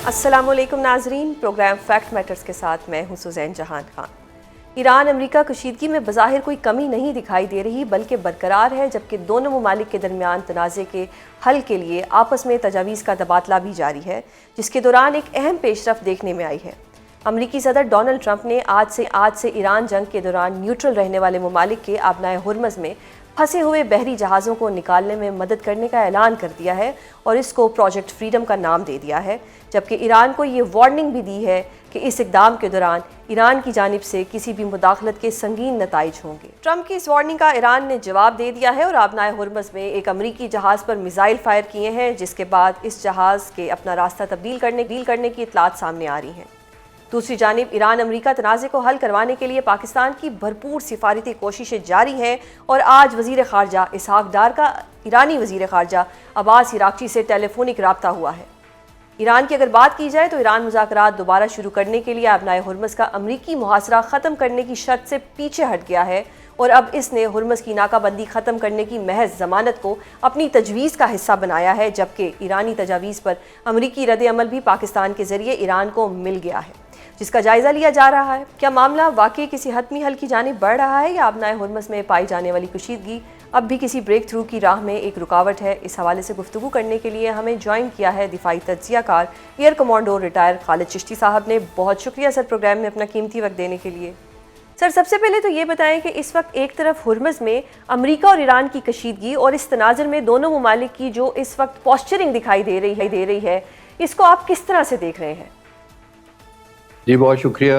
अस्सलामुअलैकुम नाजरीन, programme fact matters के साथ मैं हूं सुजैन जहान खान। ईरान अमेरिका कशीदगी में बज़ाहिर कोई कमी नहीं दिखाई दे रही बल्कि बरकरार है, जबकि दोनों ममालिक के दरमियान तनाज़े के हल के लिए आपस में तजावीज़ का तबादला भी जारी है, जिसके दौरान एक अहम पेशरफ देखने में आई है। अमरीकी सदर डोनाल्ड ट्रंप ने आज से ईरान जंग के दौरान न्यूट्रल रहने वाले ममालिक के आबनाए हुर्मज़ में फंसे हुए बहरी जहाज़ों को निकालने में मदद करने का ऐलान कर दिया है और इसको प्रोजेक्ट फ्रीडम का नाम दे दिया है, जबकि ईरान को ये वार्निंग भी दी है कि इस इक़दाम के दौरान ईरान की जानिब से किसी भी मुदाखलत के संगीन नताइज होंगे। ट्रंप की इस वार्निंग का ईरान ने जवाब दे दिया है और आबनाए हुर्मज़ में एक अमरीकी जहाज़ पर मिसाइल फायर किए हैं, जिसके बाद इस जहाज़ के अपना रास्ता तब्दील करने की इतलात सामने आ रही हैं। दूसरी जानिब ईरान अमरीका तनाज़े को हल करवाने के लिए पाकिस्तान की भरपूर सिफारती कोशिशें जारी हैं और आज वज़ीर ख़ारजा इसहाक डार का ईरानी वज़ीर ख़ारजा अब्बास इराक़ची से टेलीफोनिक रब्ता हुआ है। ईरान की अगर बात की जाए तो ईरान मुज़ाकरात दोबारा शुरू करने के लिए आबनाए हुर्मज़ का अमरीकी मुहासरा ख़त्म करने की शर्त से पीछे हट गया है और अब इसने हुर्मज़ की नाकाबंदी ख़त्म करने की महज ज़मानत को अपनी तजवीज़ का हिस्सा बनाया है, जबकि ईरानी तजावीज़ पर अमरीकी रद्द-ए-अमल भी पाकिस्तान के ज़रिए ईरान को मिल गया है, जिसका जायज़ा लिया जा रहा है। क्या मामला वाकई किसी हतमी हल की जानिब बढ़ रहा है या आबनाए हुर्मज़ में पाई जाने वाली कशीदगी अब भी किसी ब्रेक थ्रू की राह में एक रुकावट है? इस हवाले से गुफ्तगू करने के लिए हमें ज्वाइन किया है दिफाई तज्ज़ियाकार air commodore retired Khalid Chishti साहब ने। बहुत शुक्रिया सर प्रोग्राम में अपना कीमती वक्त देने के लिए। सर, सबसे पहले तो ये बताएं कि इस वक्त एक तरफ हुर्मज़ में अमेरिका और ईरान की कशीदगी और इस तनाज़ुर में दोनों ममालिक की जो इस वक्त पॉस्चरिंग दिखाई दे रही है, इसको आप किस तरह से देख रहे हैं? जी बहुत शुक्रिया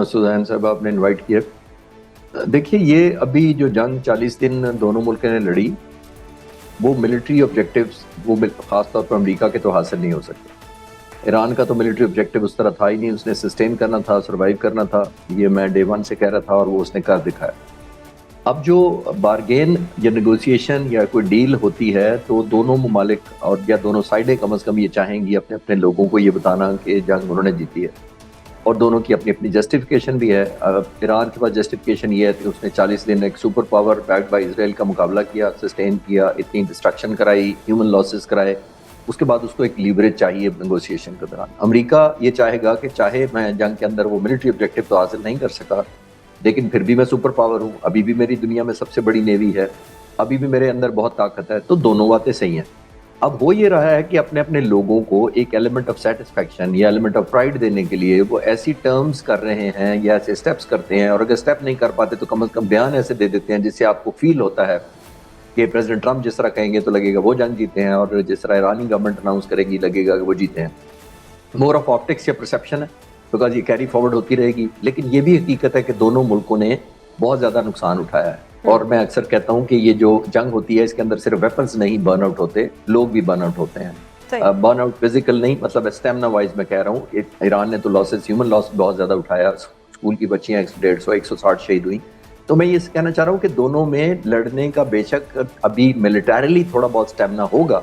सुजैन साहब, आपने इनवाइट किया। देखिए, ये अभी जो जंग 40 दिन दोनों मुल्कों ने लड़ी, वो मिलिट्री ऑब्जेक्टिव्स वो ख़ास तौर पर अमेरिका के तो हासिल नहीं हो सकते। ईरान का तो मिलिट्री ऑब्जेक्टिव उस तरह था ही नहीं, उसने सस्टेन करना था, सर्वाइव करना था, ये मैं डे वन से कह रहा था और वो उसने कर दिखाया। अब जो बारगेन या नेगोशिएशन या कोई डील होती है तो दोनों ममालिक और या दोनों साइडें कम से कम ये चाहेंगी अपने अपने लोगों को ये बताना कि जंग उन्होंने जीती है और दोनों की अपनी अपनी जस्टिफिकेशन भी है। ईरान के पास जस्टिफिकेशन ये है कि उसने 40 दिन एक super power backed by Israel का मुकाबला किया, सस्टेन किया, इतनी डिस्ट्रक्शन कराई, ह्यूमन लॉसेस कराए, उसके बाद उसको एक लीवरेज चाहिए नेगोशिएशन के दौरान। अमेरिका ये चाहेगा कि चाहे मैं जंग के अंदर वो मिलिट्री ऑब्जेक्टिव तो हासिल नहीं कर सका, लेकिन फिर भी मैं सुपर पावर हूँ, अभी भी मेरी दुनिया में सबसे बड़ी नेवी है, अभी भी मेरे अंदर बहुत ताकत है, तो दोनों बातें सही हैं। अब हो ये रहा है कि अपने अपने लोगों को एक एलिमेंट ऑफ सेटिस्फैक्शन या एलिमेंट ऑफ प्राइड देने के लिए वो ऐसी टर्म्स कर रहे हैं या ऐसे स्टेप्स करते हैं, और अगर स्टेप नहीं कर पाते तो कम से कम बयान ऐसे दे देते हैं जिससे आपको फील होता है कि प्रेसिडेंट ट्रंप जिस तरह कहेंगे तो लगेगा वो जंग जीते हैं, और जिस तरह ईरानी गवर्नमेंट अनाउंस करेगी लगेगा कि वो जीते हैं। मोर ऑफ ऑप्टिक्स या परसेप्शन है, बिकॉज ये कैरी फॉरवर्ड होती रहेगी। लेकिन ये भी हकीकत है कि दोनों मुल्कों ने बहुत ज़्यादा नुकसान उठाया है, और मैं अक्सर कहता हूँ कि ये जो जंग होती है इसके अंदर सिर्फ वेपन्स नहीं बर्न आउट होते, लोग भी बर्न आउट होते हैं। बर्न आउट फिजिकल नहीं, मतलब स्टेमिना वाइज मैं कह रहा हूँ। ईरान ने तो लॉसेस, ह्यूमन लॉस बहुत ज़्यादा उठाया, स्कूल की बच्चियाँ 150-160 शहीद हुई। तो मैं ये कहना चाह रहा हूँ कि दोनों में लड़ने का बेशक अभी मिलिटरीली थोड़ा बहुत स्टेमिना होगा,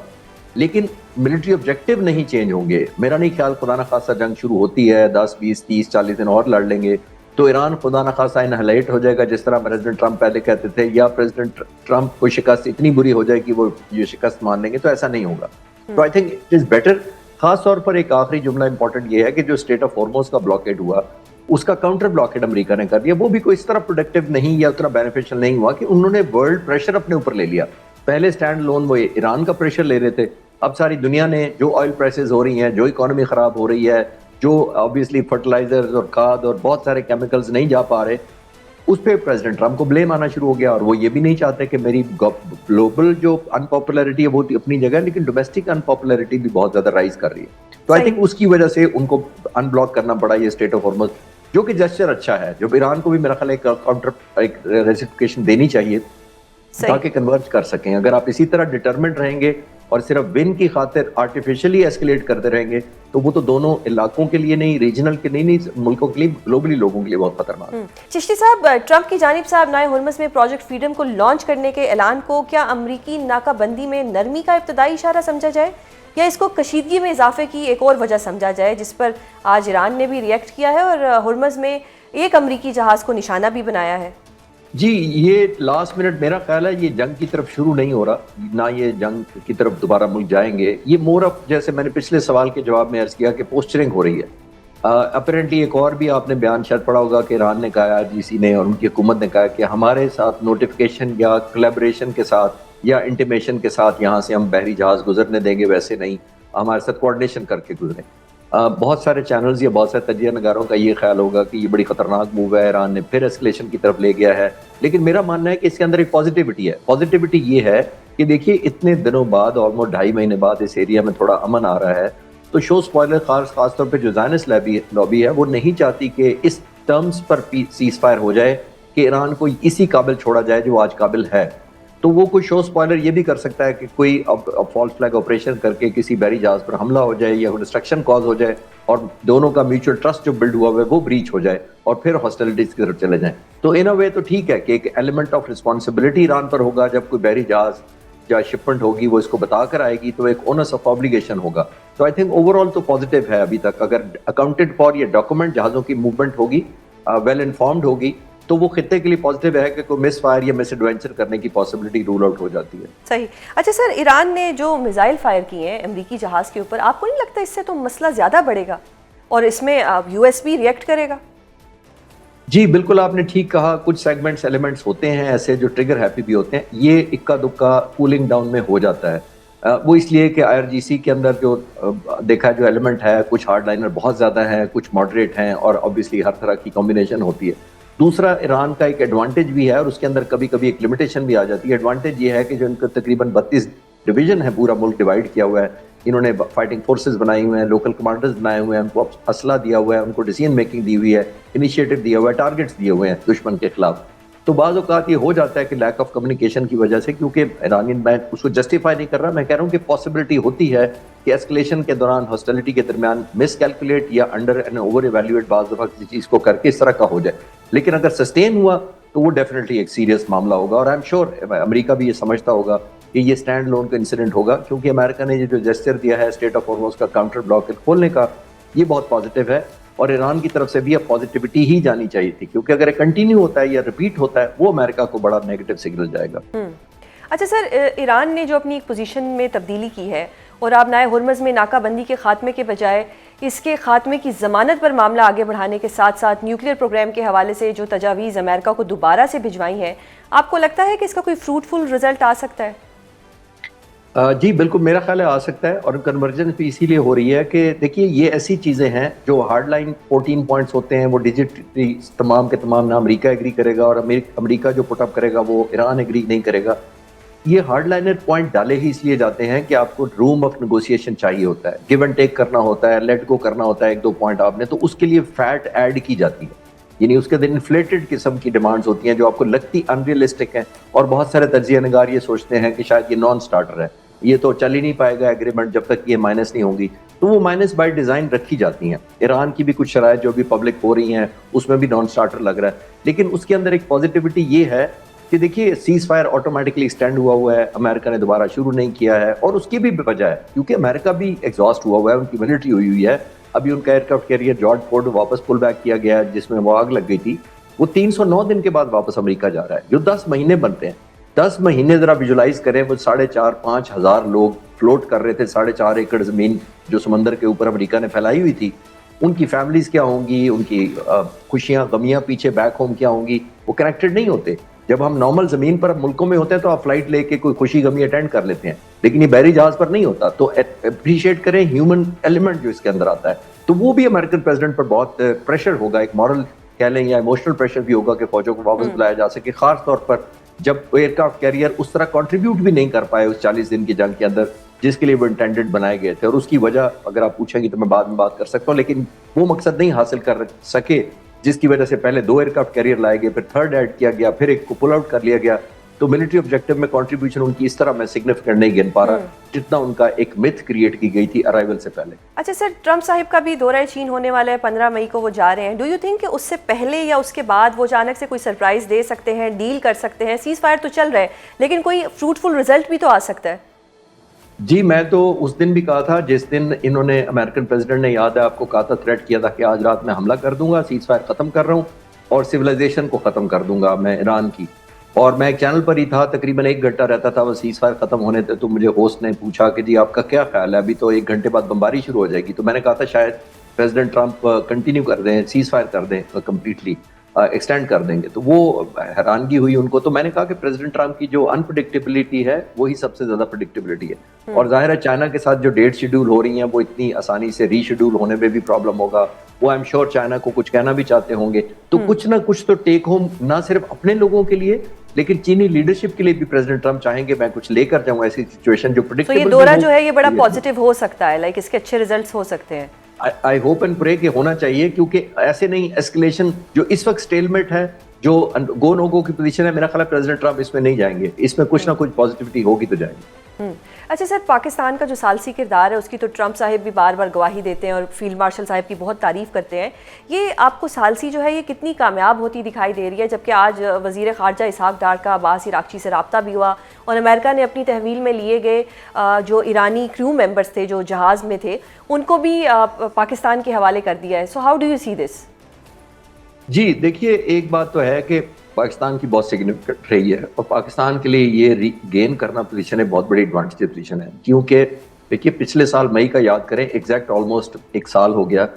लेकिन मिलिट्री ऑब्जेक्टिव नहीं चेंज होंगे। मेरा नहीं ख्याल खुदा न खासा जंग शुरू होती है 10, 20, 30, 40 दिन और लड़ लेंगे तो ईरान खुदा न खासा इनहलाइट हो जाएगा, जिस तरह प्रेसिडेंट ट्रंप पहले कहते थे, या प्रेसिडेंट ट्रंप को शिकस्त इतनी बुरी हो जाए कि वो ये शिकस्त मान लेंगे, तो ऐसा नहीं होगा। तो I think it is better. खास तौर पर एक आखिरी जुमला इंपॉर्टेंट ये है कि जो स्टेट ऑफ हॉर्मोज का ब्लॉकेड हुआ, उसका काउंटर ब्लॉकेड अमेरिका ने कर दिया। वो भी कोई इस तरह प्रोडक्टिव नहीं या उतना बेनिफिशियल नहीं हुआ कि उन्होंने वर्ल्ड प्रेशर अपने ऊपर ले लिया। पहले स्टैंड लोन वो ईरान का प्रेशर ले रहे थे, अब सारी दुनिया ने जो ऑयल प्राइसेस हो रही हैं, जो इकोनॉमी खराब हो रही है, जो ऑब्वियसली फर्टिलाइजर्स और खाद और बहुत सारे केमिकल्स नहीं जा पा रहे, उस पर प्रेसिडेंट ट्रंप को ब्लेम आना शुरू हो गया। और वो ये भी नहीं चाहते कि मेरी ग्लोबल जो अनपॉपुलरिटी है वो अपनी जगह है, लेकिन डोमेस्टिक अनपॉपुलरिटी भी बहुत ज्यादा राइज कर रही है। तो आई थिंक उसकी वजह से उनको अनब्लॉक करना पड़ा ये स्टेट ऑफ हॉर्मज़, जो कि जेस्चर अच्छा है, जो ईरान को भी मेरा ख्याल एक काउंटर एक रेसिप्लिकेशन देनी चाहिए ताकि कन्वर्ज कर सकें। अगर आप इसी तरह डिटरमिनेट रहेंगे और सिर्फ विन की खातिर आर्टिफिशियली एस्केलेट करते रहेंगे तो वो तो दोनों इलाकों के लिए नहीं, रीजनल के नहीं मुल्कों के लिए, ग्लोबली लोगों के लिए बहुत खतरनाक है। चिश्ती साहब, ट्रंप की जानिब से आबनाए हुर्मज़ में प्रोजेक्ट फ्रीडम को लॉन्च करने के ऐलान को क्या अमरीकी नाकाबंदी में नरमी का इब्तदाई इशारा समझा जाए, या इसको कशीदगी में इजाफे की एक और वजह समझा जाए, जिस पर आज ईरान ने भी रिएक्ट किया है और हुर्मज़ में एक अमरीकी जहाज़ को निशाना भी बनाया है? जी, ये लास्ट मिनट मेरा ख्याल है ये जंग की तरफ शुरू नहीं हो रहा, ना ये जंग की तरफ दोबारा मुल्क जाएंगे। ये मोर ऑफ, जैसे मैंने पिछले सवाल के जवाब में अर्ज किया, कि पोस्चरिंग हो रही है। अपरेंटली एक और भी आपने बयान शायद पढ़ा होगा कि ईरान ने कहा, आईआरजीसी ने और उनकी हुकूमत ने कहा कि हमारे साथ नोटिफिकेशन या कोलैबोरेशन के साथ या इंटीमेशन के साथ यहाँ से हम बहरी जहाज गुजरने देंगे, वैसे नहीं, हमारे साथ कोऑर्डिनेशन करके गुजरें। बहुत सारे चैनल्स या बहुत सारे तजिया नगारों का ये ख्याल होगा कि ये बड़ी खतरनाक मूव है, ईरान ने फिर एस्केलेशन की तरफ ले गया है। लेकिन मेरा मानना है कि इसके अंदर एक पॉजिटिविटी है। पॉजिटिविटी ये है कि देखिए, इतने दिनों बाद, ऑलमोस्ट 2.5 महीने बाद इस एरिया में थोड़ा अमन आ रहा है। तो शो स्पॉइलर, खासतौर पर जो ज़ायनिस्ट लॉबी है, वो नहीं चाहती कि इस टर्म्स पर सीज फायर हो जाए कि ईरान को इसी काबिल छोड़ा जाए जो आज काबिल है। तो वो कोई शो स्पॉइलर ये भी कर सकता है कि कोई अब फॉल्स फ्लैग ऑपरेशन करके किसी बहरी जहाज पर हमला हो जाए या डिस्ट्रक्शन कॉज हो जाए और दोनों का म्यूचुअल ट्रस्ट जो बिल्ड हुआ है वो ब्रीच हो जाए और फिर हॉस्टिलिटीज की तरफ चले जाएं। तो इन अ वे तो ठीक है कि एक एलिमेंट ऑफ रिस्पॉन्सिबिलिटी ईरान पर होगा। जब कोई बहरी जहाज या शिपमेंट होगी वो इसको बता कर आएगी, तो एक ओनस ऑफ ऑब्लिगेशन होगा। तो आई थिंक ओवरऑल तो पॉजिटिव है अभी तक। अगर अकाउंटेड फॉर ये डॉक्यूमेंट जहाज़ों की मूवमेंट होगी, वेल इन्फॉर्म्ड होगी, तो वो खित्ते के लिए पॉजिटिव है कि कोई मिस फायर या मिस एडवेंचर करने की पॉसिबिलिटी रूल आउट हो जाती है। सही। अच्छा सर, ईरान ने जो मिसाइल फायर किए हैं अमेरिकी जहाज़ के ऊपर, आपको नहीं लगता इससे तो मसला ज़्यादा बढ़ेगा और इसमें यूएस भी रिएक्ट करेगा? जी बिल्कुल, आपने ठीक कहा। कुछ सेगमेंट्स, एलिमेंट्स होते हैं ऐसे जो ट्रिगर हैप्पी भी होते हैं। ये इक्का दुक्का कूलिंग डाउन में हो जाता है। वो इसलिए कि आईआरजीसी के अंदर जो देखा जो एलिमेंट है, कुछ हार्डलाइनर बहुत ज़्यादा हैं, कुछ मॉडरेट हैं, और ऑब्वियसली हर तरह की कॉम्बिनेशन होती है। दूसरा, ईरान का एक एडवांटेज भी है और उसके अंदर कभी कभी एक लिमिटेशन भी आ जाती है। एडवांटेज ये है कि जो इनका तकरीबन 32 डिवीजन है, पूरा मुल्क डिवाइड किया हुआ है, इन्होंने फाइटिंग फोर्सेस बनाई हुए हैं, लोकल कमांडर्स बनाए हुए हैं, उनको असला दिया हुआ है, उनको डिसीजन मेकिंग दी हुई है, इनिशिएटिव दिया हुआ है, टारगेट्स दिए हुए हैं दुश्मन के खिलाफ। तो बाज़ औक़ात ये हो जाता है कि लैक ऑफ कम्युनिकेशन की वजह से, क्योंकि ईरानियन, मैं उसको जस्टिफाई नहीं कर रहा, मैं कह रहा हूँ कि पॉसिबिलिटी होती है कि एस्केलेशन के दौरान, हॉस्टिलिटी के दरमियान मिस कैलकुलेट या अंडर एंड ओवर एवेल्यूएट बाज़ दफ़ा किसी चीज़ को करके इस तरह का हो जाए। लेकिन अगर सस्टेन हुआ तो वो डेफिनेटली एक सीरियस मामला होगा। और आई एम श्योर अमेरिका भी ये समझता होगा कि ये स्टैंड लोन का इंसिडेंट होगा, क्योंकि अमेरिका ने ये जो जेस्चर दिया है स्टेट ऑफ हॉर्मुज़ का काउंटर ब्लॉक खोलने का, ये बहुत पॉजिटिव है। और ईरान की तरफ से भी अब पॉजिटिविटी ही जानी चाहिए थी, क्योंकि अगर कंटिन्यू होता है या रिपीट होता है, वो अमेरिका को बड़ा नेगेटिव सिग्नल जाएगा। अच्छा सर, ईरान ने जो अपनी एक पोजीशन में तब्दीली की है और आप नाए हुर्मुज़ में नाकाबंदी के खात्मे के बजाय इसके खात्मे की ज़मानत पर मामला आगे बढ़ाने के साथ साथ न्यूक्लियर प्रोग्राम के हवाले से जो तजावीज़ अमेरिका को दोबारा से भिजवाई हैं, आपको लगता है कि इसका कोई फ्रूटफुल रिजल्ट आ सकता है? जी बिल्कुल, मेरा ख्याल है आ सकता है। और कन्वर्जेंस भी इसीलिए हो रही है कि देखिए, ये ऐसी चीज़ें हैं जो हार्डलाइन 14 पॉइंट्स होते हैं, वो डिजिटली तमाम के तमाम ना अमेरिका एग्री करेगा और अमेरिका जो पुटअप करेगा वो ईरान एग्री नहीं करेगा। ये हार्डलाइनर पॉइंट डाले ही इसलिए जाते हैं कि आपको रूम ऑफ नेगोशिएशन चाहिए होता है, गिव एंड टेक करना होता है, लेट गो करना होता है एक दो पॉइंट आपने, तो उसके लिए फैट ऐड की जाती है। यानी उसके अंदर इन्फ्लेटेड किस्म की डिमांड्स होती हैं जो आपको लगती अनरियलिस्टिक हैं, और बहुत सारे तजिया नगार ये सोचते हैं कि शायद ये नॉन स्टार्टर है, ये तो चल ही नहीं पाएगा एग्रीमेंट जब तक ये माइनस नहीं होंगी। तो वो माइनस बाय डिज़ाइन रखी जाती हैं। ईरान की भी कुछ शराइत जो भी पब्लिक हो रही हैं उसमें भी नॉन स्टार्टर लग रहा है। लेकिन उसके अंदर एक पॉजिटिविटी ये है कि देखिए, सीज फायर ऑटोमेटिकली एक्सटेंड हुआ है, अमेरिका ने दोबारा शुरू नहीं किया है, और उसकी भी वजह है क्योंकि अमेरिका भी एग्जॉस्ट हुआ है, उनकी मिलिट्री हुई है। अभी उनका एयरक्राफ्ट कैरियर जॉर्ज फोर्ड वापस पुल बैक किया गया है, जिसमें वो आग लग गई थी। वो 309 दिन के बाद वापस अमेरिका जा रहा है, जो 10 महीने बनते हैं। 10 महीने जरा विजुलाइज करें, वो 4,500-5 हज़ार लोग फ्लोट कर रहे थे 4.5 एकड़ जमीन जो समंदर के ऊपर अमेरिका ने फैलाई हुई थी। उनकी फैमिलीज क्या होंगी, उनकी खुशियां गमियां पीछे बैक होम क्या होंगी, वो कनेक्टेड नहीं होते। जब हम नॉर्मल जमीन पर मुल्कों में होते हैं तो आप फ्लाइट लेके कोई खुशी गमी अटेंड कर लेते हैं, लेकिन ये बहरी जहाज पर नहीं होता। तो अप्रिशिएट करें ह्यूमन एलिमेंट जो इसके अंदर आता है। तो वो भी अमेरिकन प्रेसिडेंट पर बहुत प्रेशर होगा, एक मॉरल कह लें या इमोशनल प्रेशर भी होगा कि फौजों को वापस बुलाया जा सके, खास तौर पर जब एयरक्राफ्ट कैरियर उस तरह कंट्रीब्यूट भी नहीं कर पाए उस 40 दिन की जंग के अंदर जिसके लिए वो इंटेंडेड बनाए गए थे। और उसकी वजह अगर आप पूछेंगे तो मैं बाद में बात कर सकता हूँ, लेकिन वो मकसद नहीं हासिल कर सके जिसकी वजह से पहले 2 एयरक्राफ्ट कैरियर लाए गए, फिर थर्ड ऐड किया गया, फिर एक को पुल आउट कर लिया गया। तो मिलिट्री ऑब्जेक्टिव में कंट्रीब्यूशन उनकी इस तरह मैं सिग्निफिकेंट नहीं गिन पा रहा जितना उनका एक मिथ क्रिएट की गई थी अराइवल से पहले। अच्छा सर, ट्रंप साहिब का भी दौरा चीन होने वाला है, 15 मई को वो जा रहे हैं। डू यू थिंक कि उससे पहले या उसके बाद वो अचानक से कोई सरप्राइज दे सकते हैं, डील कर सकते हैं? सीज फायर तो चल रहा है, लेकिन कोई फ्रूटफुल रिजल्ट भी तो आ सकता है। जी, मैं तो उस दिन भी कहा था जिस दिन इन्होंने, अमेरिकन प्रेसिडेंट ने, याद है आपको, कहा था, थ्रेट किया था कि आज रात में हमला कर दूंगा, सीज फायर खत्म कर रहा हूँ। और सिविलाइजेशन को ख़त्म कर दूंगा मैं ईरान की। और मैं एक चैनल पर ही था, तकरीबन 1 घंटा रहता था वो सीज़ फायर ख़त्म होने थे, तो मुझे होस्ट ने पूछा कि जी आपका क्या ख्याल है, अभी तो 1 घंटे बाद बमबारी शुरू हो जाएगी। तो मैंने कहा था शायद प्रेसिडेंट ट्रंप कंटिन्यू कर दें, सीज़ फायर कर दें, कंप्लीटली एक्सटेंड कर देंगे। तो वो हैरानगी हुई उनको। तो मैंने कहा कि प्रेसिडेंट ट्रंप की जो अनप्रेडिक्टेबिलिटी है वही सबसे ज़्यादा प्रेडिक्टेबिलिटी है। और जाहिर है चाइना के साथ जो डेट शेड्यूल हो रही हैं वो इतनी आसानी से रीशेड्यूल होने में भी प्रॉब्लम होगा। वो आई एम श्योर चाइना को कुछ कहना भी चाहते होंगे। तो कुछ ना कुछ तो टेक होम ना सिर्फ अपने लोगों के लिए लेकिन चीनी लीडरशिप के लिए भी प्रेसिडेंट ट्रंप चाहेंगे मैं कुछ लेकर जाऊं ऐसी सिचुएशन जो तो प्रेडिक्टेबल ये दौरा जो है ये बड़ा पॉजिटिव हो सकता है, लाइक इसके अच्छे रिजल्ट्स हो सकते हैं। आई होप एंड प्रे कि होना चाहिए, क्योंकि ऐसे नहीं एस्केलेशन जो इस वक्त स्टेलमेट है, जो गो नो गो की पोजीशन है, मेरा ख्याल है प्रेसिडेंट ट्रंप इसमें नहीं जाएंगे, इसमें कुछ ना कुछ पॉजिटिविटी होगी तो जाएंगे। अच्छा सर, पाकिस्तान का जो सालसी किरदार है उसकी तो ट्रंप साहिब भी बार बार गवाही देते हैं और फील्ड मार्शल साहिब की बहुत तारीफ करते हैं। ये आपको सालसी जो है ये कितनी कामयाब होती दिखाई दे रही है, जबकि आज वज़ीर ख़ारजा इसहाक डार का अब्बास इराक़ची से रब्ता भी हुआ और अमेरिका ने अपनी तहवील में लिए गए जो ईरानी क्रू मेंबर्स थे जो जहाज़ में थे उनको भी पाकिस्तान के हवाले कर दिया है। So how do you see this? जी देखिए, एक बात तो है कि पाकिस्तान की बहुत सिग्निफिकेंट रही है और पाकिस्तान के लिए ये गेन करना पोजीशन है, बहुत बड़ी एडवांटेज पोजीशन है। क्योंकि देखिए पिछले साल मई का याद करें, एग्जैक्ट ऑलमोस्ट 1 साल हो गया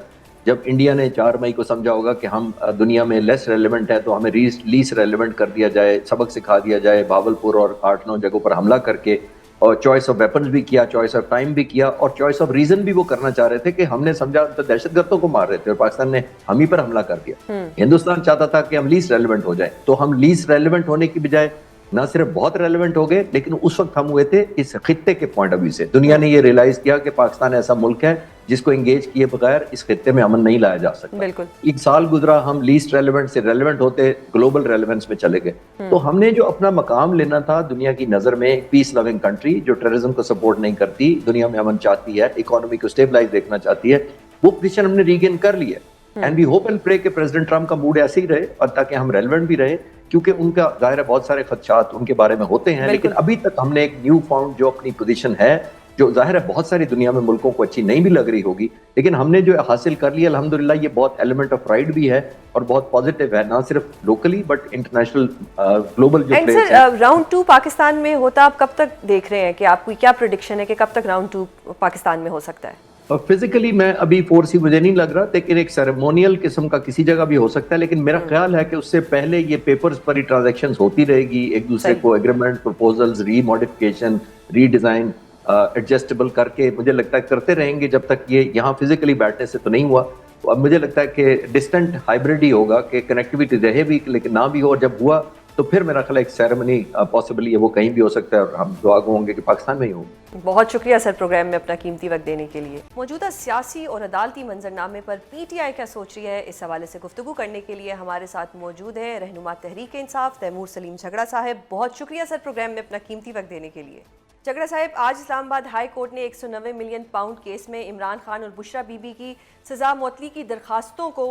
जब इंडिया ने 4 मई को समझा होगा कि हम दुनिया में लेस रेलेवेंट है, तो हमें लीस रेलेवेंट कर दिया जाए, सबक सिखा दिया जाए, भावलपुर और 8-9 जगहों पर हमला करके, और चॉइस ऑफ वेपन्स भी किया, चॉइस ऑफ टाइम भी किया और चॉइस ऑफ रीजन भी वो करना चाह रहे थे कि हमने समझा तो दहशतगर्दों को मार रहे थे और पाकिस्तान ने हम ही पर हमला कर दिया। हिंदुस्तान चाहता था कि हम लीस्ट रेलेवेंट हो जाए, तो हम लीस्ट रेलेवेंट होने की बजाय ना सिर्फ बहुत रेलेवेंट हो गए, लेकिन उस वक्त हम हुए थे इस खित्ते के पॉइंट ऑफ व्यू से। दुनिया ने ये रियलाइज किया कि पाकिस्तान ऐसा मुल्क है जिसको एंगेज किए बगैर इस खित्ते में अमन नहीं लाया जा सकता। बिल्कुल। 1 साल गुजरा, हम लीस्ट रेलेवेंट से रेलेवेंट होते ग्लोबल रेलेवेंस में चले गए। तो हमने जो अपना मकाम लेना था दुनिया की नजर में, एक पीस लविंग कंट्री जो टेररिज्म को सपोर्ट नहीं करती, दुनिया में अमन चाहती है, इकोनॉमी को स्टेबलाइज देखना चाहती है, वो पोजीशन हमने रीगेन कर ली है। And we hope and pray कि प्रेसिडेंट ट्रंप का मूड ऐसे ही रहे और ताकि हम रेलेवेंट भी रहे, क्योंकि उनका जाहिर है बहुत सारे खदशात उनके बारे में होते हैं, लेकिन अभी तक हमने एक न्यू फाउंड जो अपनी पोजीशन है, जो जाहिर है बहुत सारी दुनिया में मुल्कों को अच्छी नहीं भी लग रही होगी, लेकिन हमने जो हासिल कर लिया अल्हम्दुलिल्लाह, ये बहुत एलिमेंट ऑफ प्राइड भी है और बहुत पॉजिटिव है, ना सिर्फ लोकली बट इंटरनेशनल ग्लोबल जो प्लेयर्स हैं। राउंड 2 पाकिस्तान में होता आप कब तक देख रहे हैं, कि आपकी क्या प्रेडिक्शन है कि कब तक राउंड 2 पाकिस्तान में हो सकता है? फिजिकली मैं अभी फोर्सी मुझे नहीं लग रहा, लेकिन एक सेरेमोनियल किस्म का किसी जगह भी हो सकता है, लेकिन मेरा ख्याल है कि उससे पहले ये पेपर्स पर ही ट्रांजैक्शंस होती रहेगी, एक दूसरे को एग्रीमेंट प्रपोजल्स, रीमॉडिफिकेशन, रीडिजाइन, एडजस्टेबल करके मुझे लगता है करते रहेंगे जब तक ये यहाँ फिजिकली बैठने से तो नहीं हुआ। तो अब मुझे लगता है कि डिस्टेंट हाइब्रिड ही होगा, कि कनेक्टिविटी रहे भी लेकिन ना भी हो, और जब हुआ तो फिर मेरा ख्याल एक सेरेमनी पॉसिबली है वो कहीं भी हो सकता है और हम दुआ होंगे कि पाकिस्तान में ही हो। बहुत शुक्रिया सर प्रोग्राम में अपना कीमती वक्त देने के लिए। मौजूदा सियासी और अदालती मंजरनामे पर PTI क्या सोच रही है, इस हवाले से गुफ्तगू करने के लिए हमारे साथ मौजूद है रहनुमा तहरीक इंसाफ तैमूर सलीम झगड़ा साहब। बहुत शुक्रिया सर प्रोग्राम में अपना कीमती वक्त देने के लिए। झगड़ा साहब, आज इस्लामाबाद हाई कोर्ट ने 190 मिलियन पाउंड केस में इमरान खान और बुशरा बीबी की सजा मुअत्तली की दरखास्तों को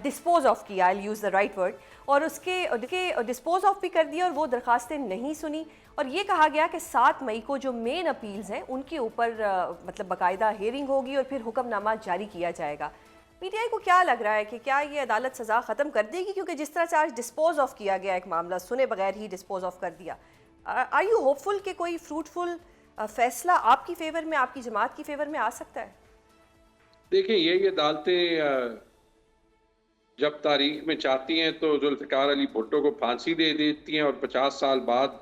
डिस्पोज ऑफ किया, आई यूज़ द राइट वर्ड, और उसके डिस्पोज ऑफ भी कर दिया और वो दरखास्तें नहीं सुनी, और ये कहा गया कि 7 मई को जो मेन अपील्स हैं उनके ऊपर मतलब बाकायदा हेयरिंग होगी और फिर हुक्मनामा जारी किया जाएगा। PTI को क्या लग रहा है कि क्या ये अदालत सज़ा ख़त्म कर देगी, क्योंकि जिस तरह से आज डिस्पोज ऑफ किया गया एक मामला, सुने बगैर ही डिस्पोज ऑफ कर दिया। आर यू होपफुल कि कोई फ्रूटफुल फैसला आपकी फेवर में, आपकी जमात की फेवर में आ सकता है? देखिए, ये अदालतें जब तारीख में चाहती हैं तो जुल्फ़िकार अली भुट्टो को फांसी दे देती हैं और 50 साल बाद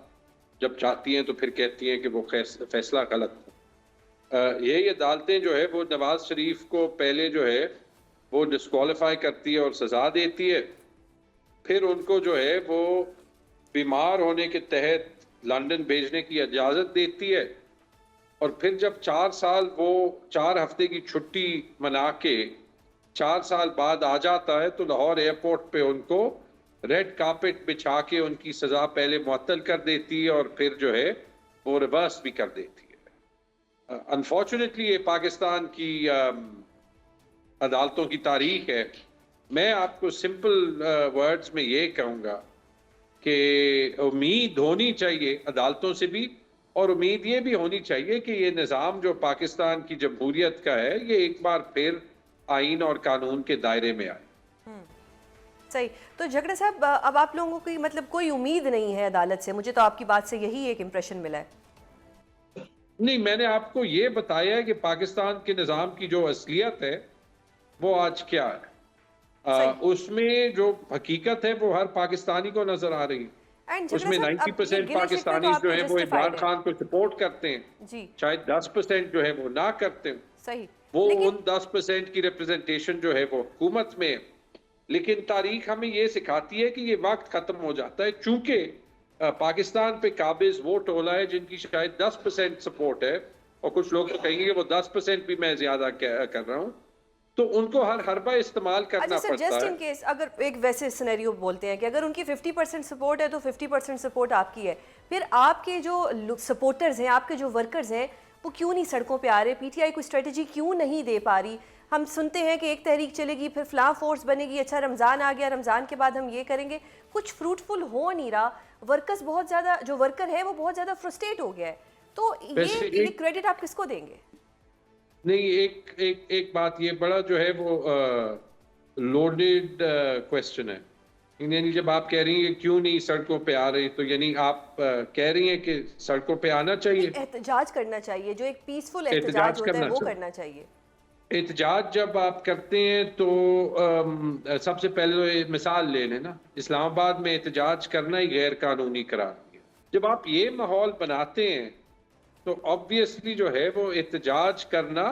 जब चाहती हैं तो फिर कहती हैं कि वो फैसला गलत था। यही अदालतें जो है वो नवाज शरीफ को पहले जो है वो डिस्क्वालीफाई करती है और सज़ा देती है, फिर उनको जो है वो बीमार होने के तहत लंदन भेजने की इजाज़त देती है, और फिर जब 4 साल वो 4 हफ्ते की छुट्टी मना के 4 साल बाद आ जाता है तो लाहौर एयरपोर्ट पे उनको रेड कार्पेट बिछा के उनकी सज़ा पहले मुअत्तल कर देती है और फिर जो है वो रिवर्स भी कर देती है। अनफॉर्चुनेटली ये पाकिस्तान की अदालतों की तारीख है। मैं आपको सिंपल वर्ड्स में ये कहूँगा कि उम्मीद होनी चाहिए अदालतों से भी, और उम्मीद ये भी होनी चाहिए कि ये निज़ाम जो पाकिस्तान की जमहूरियत का है ये एक बार फिर आइन और कानून के दायरे में आए। सही। तो झगड़ा साहब, अब आप लोगों की मतलब कोई उम्मीद नहीं है अदालत से, मुझे तो आपकी बात से यही एक इम्प्रेशन मिला है। नहीं, मैंने आपको ये बताया है कि पाकिस्तान के निज़ाम की जो असलियत है वो आज क्या है। सही। उसमें जो हकीकत है वो हर पाकिस्तानी को नजर आ रही है। एंड झगड़ा उसमें साहब, अब ये 90% गिले शिकवे तो पाकिस्तानी जो आपके है वो इमरान जस्टिफाइड है। खान को सपोर्ट करते हैं, जी। शायद 10% जो है वो ना करते हैं। सही। वो लेकिन उन 10% की रिप्रेजेंटेशन जो है वो हुकूमत में है। लेकिन तारीख हमें ये सिखाती है कि ये वक्त खत्म हो जाता है, चूंकि पाकिस्तान पे काबिज वो टोला है जिनकी शायद 10% सपोर्ट है, और कुछ लोग तो कहेंगे कि वो 10% भी मैं ज्यादा कर रहा हूं, तो उनको हर हरबा इस्तेमाल अच्छा करना सर, पड़ता जस्ट है। इन केस अगर एक वैसे सिनेरियो बोलते हैं कि अगर उनकी 50% सपोर्ट है तो 50% सपोर्ट आपकी है, फिर आपके जो सपोर्टर्स हैं, आपके जो वर्कर्स हैं, वो क्यों नहीं सड़कों पे आ रहे? पीटीआई कोई स्ट्रेटजी क्यों नहीं दे पा रही? हम सुनते हैं कि एक तहरीक चलेगी, फिर फलां फोर्स बनेगी, अच्छा रमज़ान आ गया, रमज़ान के बाद हम ये करेंगे, कुछ फ्रूटफुल हो नहीं रहा। वर्कर्स बहुत ज़्यादा, जो वर्कर है वो बहुत ज़्यादा फ्रस्ट्रेट हो गया है। तो वैसे ये एक क्रेडिट आप किसको देंगे? नहीं, एक बात ये बड़ा जो है वो लोडेड क्वेश्चन है। यानी जब आप कह रही हैं कि क्यों नहीं सड़कों पे आ रही, तो यानी आप कह रही हैं कि सड़कों पे आना नहीं, चाहिए, एहतजाज करना चाहिए, जो एक पीसफुल एहतजाज एहतजाज होता है करना वो चाहिए। करना चाहिए। एहतजाज जब आप करते हैं तो सबसे पहले तो ये मिसाल ले लें ना, इस्लामाबाद में एहतजाज करना ही गैर कानूनी करार दिया। जब आप ये माहौल बनाते हैं तो ऑब्वियसली जो है वो एहतजाज करना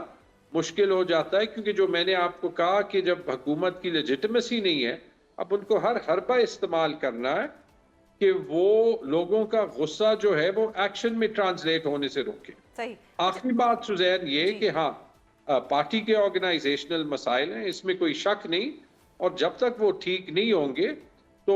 मुश्किल हो जाता है, क्योंकि जो मैंने आपको कहा कि जब हुकूमत की लेजिटिमेसी नहीं है, अब उनको हर हरबा इस्तेमाल करना है कि वो लोगों का गुस्सा जो है वो एक्शन में ट्रांसलेट होने से रोके। सही। आखिरी बात सुजैन ये जी। कि हाँ, पार्टी के ऑर्गेनाइजेशनल मसाइल हैं, इसमें कोई शक नहीं, और जब तक वो ठीक नहीं होंगे तो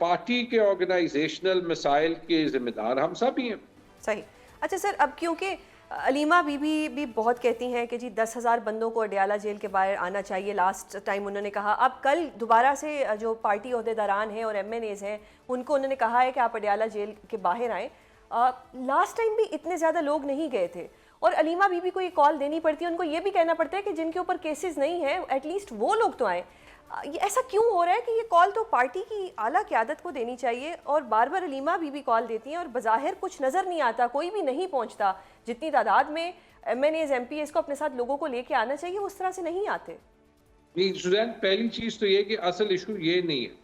पार्टी के ऑर्गेनाइजेशनल मसाइल के जिम्मेदार हम सब ही हैं। सही। अच्छा सर, अब क्योंकि अलीमा बीबी भी बहुत कहती हैं कि जी 10,000 बंदों को अडयाला जेल के बाहर आना चाहिए, लास्ट टाइम उन्होंने कहा। अब कल दोबारा से जो पार्टी ओहदेदारान हैं और एमएनएज हैं, उनको उन्होंने कहा है कि आप अडयाला जेल के बाहर आएँ। लास्ट टाइम भी इतने ज़्यादा लोग नहीं गए थे, और अलीमा बीबी को ये कॉल देनी पड़ती है, उनको ये भी कहना पड़ता है कि जिनके ऊपर केसेस नहीं हैं एटलीस्ट वो लोग तो आएँ। ये ऐसा क्यों हो रहा है कि ये कॉल तो पार्टी की आला क़यादत को देनी चाहिए, और बार बार अलीमा बीबी कॉल देती हैं और बज़ाहिर कुछ नज़र नहीं आता, कोई भी नहीं पहुंचता। जितनी तादाद में एमएनएज एमपीएस को अपने साथ लोगों को लेके आना चाहिए, उस तरह से नहीं आते। नहीं सुजैन, पहली चीज तो ये कि असल इशू ये नहीं है।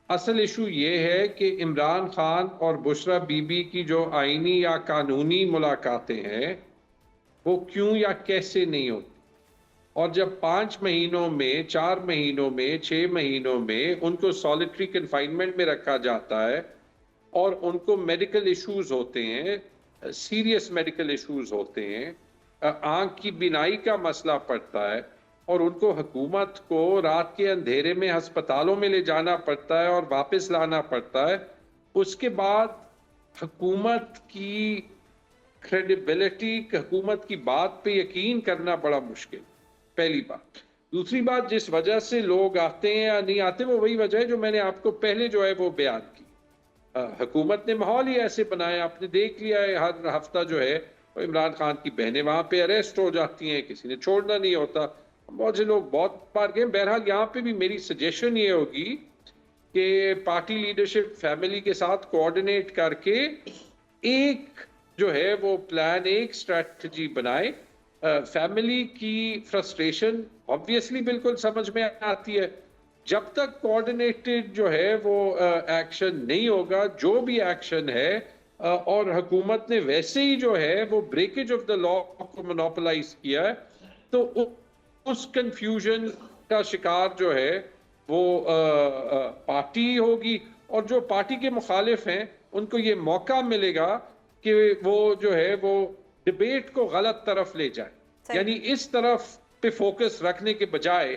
असल इशू ये है कि इमरान खान और बुशरा बीबी की जो आईनी या कानूनी मुलाकातें हैं वो क्यों या कैसे नहीं होती, और जब 5 महीनों में, 4 महीनों में, 6 महीनों में उनको सॉलिटरी कन्फाइनमेंट में रखा जाता है और उनको मेडिकल इश्यूज होते हैं, सीरियस मेडिकल इश्यूज होते हैं, आंख की बीनाई का मसला पड़ता है, और उनको हुकूमत को रात के अंधेरे में अस्पतालों में ले जाना पड़ता है और वापस लाना पड़ता है, उसके बाद हुकूमत की क्रेडिबिलिटी, हुकूमत की बात पे यकीन करना बड़ा मुश्किल। पहली बात। दूसरी बात, जिस वजह से लोग आते हैं या नहीं आते, वो वही वजह है जो मैंने आपको पहले जो है वो बयान की। हुकूमत ने माहौल ही ऐसे बनाया, आपने देख लिया है, हर हफ्ता जो है इमरान खान की बहनें वहां पे अरेस्ट हो जाती हैं, किसी ने छोड़ना नहीं होता। बहुत से लोग बहुत बार गए। बहरहाल यहाँ पे भी मेरी सजेशन ये होगी कि पार्टी लीडरशिप फैमिली के साथ कोऑर्डिनेट करके एक जो है वो प्लान, एक स्ट्रैटेजी बनाए। फैमिली की फ्रस्ट्रेशन ऑब्वियसली बिल्कुल समझ में आती है। जब तक कोऑर्डिनेटेड जो है वो एक्शन नहीं होगा, जो भी एक्शन है, और हुकूमत ने वैसे ही जो है वो ब्रेकेज ऑफ द लॉ को मोनोपोलाइज किया है, तो उस कंफ्यूजन का शिकार जो है वो पार्टी होगी, और जो पार्टी के मुखालिफ हैं उनको ये मौका मिलेगा कि वो जो है वो डिबेट को गलत तरफ ले जाए। यानी इस तरफ पे फोकस रखने के बजाय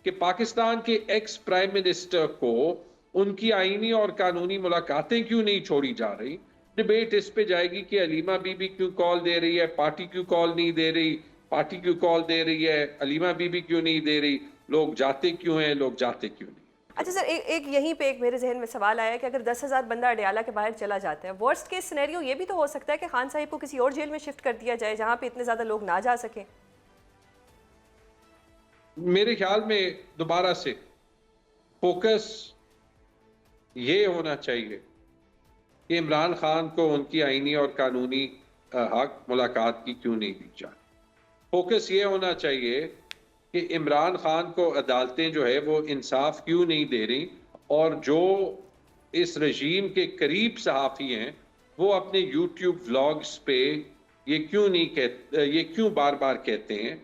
कि पाकिस्तान के एक्स प्राइम मिनिस्टर को उनकी आईनी और कानूनी मुलाकातें क्यों नहीं छोड़ी जा रही, डिबेट इस पे जाएगी कि अलीमा बीबी क्यों कॉल दे रही है, पार्टी क्यों कॉल नहीं दे रही, पार्टी क्यों कॉल दे रही है, अलीमा बीबी क्यों नहीं दे रही, लोग जाते क्यों हैं, लोग जाते क्यों नहीं। अच्छा सर, एक यहीं पे एक मेरे जहन में सवाल आया कि अगर 10,000 बंदा अडयाला के बाहर चला जाता है, वर्स्ट केस सिनेरियो ये भी तो हो सकता है कि खान साहिब को किसी और जेल में शिफ्ट कर दिया जाए जहां पे इतने ज्यादा लोग ना जा सके। मेरे ख्याल में दोबारा से फोकस ये होना चाहिए कि इमरान खान को उनकी आईनी और कानूनी हक मुलाकात की क्यों नहीं दी जाए। फोकस ये होना चाहिए कि इमरान खान को अदालतें जो है वो इंसाफ क्यों नहीं दे रही, और जो इस रजीम के करीब सहाफ़ी हैं वो अपने यूट्यूब व्लॉग्स पे ये क्यों नहीं कहते, ये क्यों बार बार कहते हैं